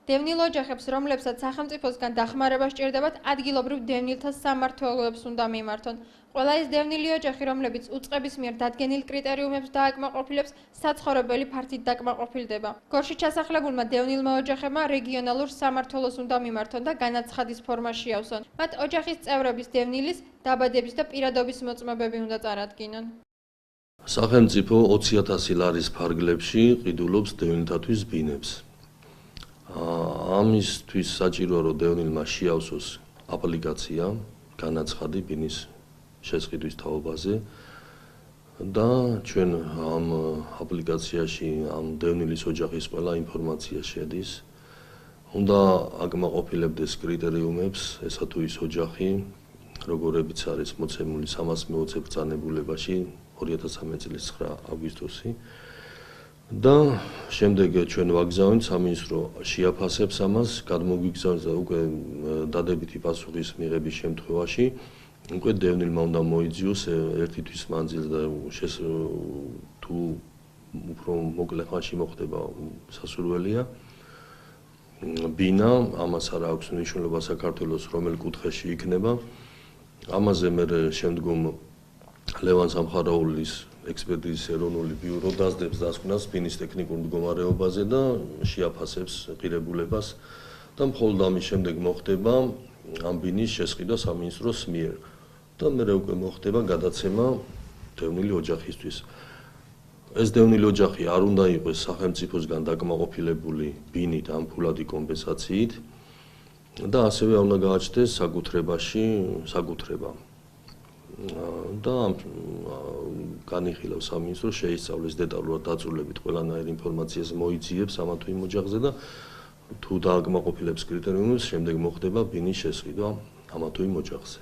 დევნილ ოჯახებს, რომლებსაც სახელმწიფოსგან დახმარება სჭირდებათ, ადგილობრივ დევნილთა სამმართველოებს უნდა მიმართონ. ყველა ის დევნილი ოჯახი, რომლებიც უწყების მიერ დადგენილ კრიტერიუმებს დააკმაყოფილებს, საცხოვრებელი ფართით დაკმაყოფილდება. გორში ჩასახლებულმა დევნილმა ოჯახებმა რეგიონალურ სამმართველოს უნდა მიმართონ და განაცხადის ფორმაში ავსონ. მათ ოჯახის წევრების დევნილის, დაბადების და პირადობის მოწმობები უნდა წარადგინონ. სახელმწიფო 20,000 ლარის ფარგლებში ყიდულობს დევნილთათვის ბინებს. ამისთვის საჭიროა, რომ დევნილმა შეავსოს აპლიკაცია, განაცხადი ბინის შესყიდვის თაობაზე და ჩვენ ამ აპლიკაციაში ამ დევნილის ოჯახის ყველა ინფორმაცია შედის. უნდა აკმაყოფილებდეს კრიტერიუმებს, ესა თუ ის ოჯახი, როგორებიც არის მოცემული 320 ბრძანებულებაში 2013 წლის 9 აგვისტოსი. და შემდეგ ჩვენ ვაგზავნით სამინისტრო შეაფასებს ამას, გადმოგვიგზავნეს და უკვე დადებითი პასუხის მიღების შემთხვევაში უკვე დევნილმა უნდა მოიძიოს ერთი თვის მანძილზე და თუ უფრო მოკლე ხანში მოხდება სასურველია ბინა, ამას არ აქვს მნიშვნელობა საქართველოს რომელ კუთხეში იქნება. ამაზე მე შემდგომ ლევან სამხარაულის ექსპერტიზის ეროვნული ბიურო დაძდებს დასკვნას ბინის ტექნიკურ მდგომარეობაზე და შეაფასებს ღირებულებას და მხოლოდ ამის შემდეგ მოხდება ამ ბინის შესყიდვა სამინისტროს მიერ და მერე უკვე მოხდება გადაცემა დევნილი ოჯახისთვის. ეს დევნილი ოჯახი არ უნდა იყოს სახელმწიფოსგან დაკმაყოფილებული ბინით ან ფულადი კომპენსაციით და ასევე არ უნდა გააჩნდეს საკუთრებაში საკუთრება. და განიხილავს სამინისტრო შეისწავლეს დეტალურად დაწვრილებით ყველანაირ ინფორმაციას მოიძიებს ამა თუ იმ ოჯახზე და თუ დააკმაყოფილებს კრიტერიუმებს, შემდეგ მოხდება ბინის შესყიდვა ამა თუ იმ ოჯახზე.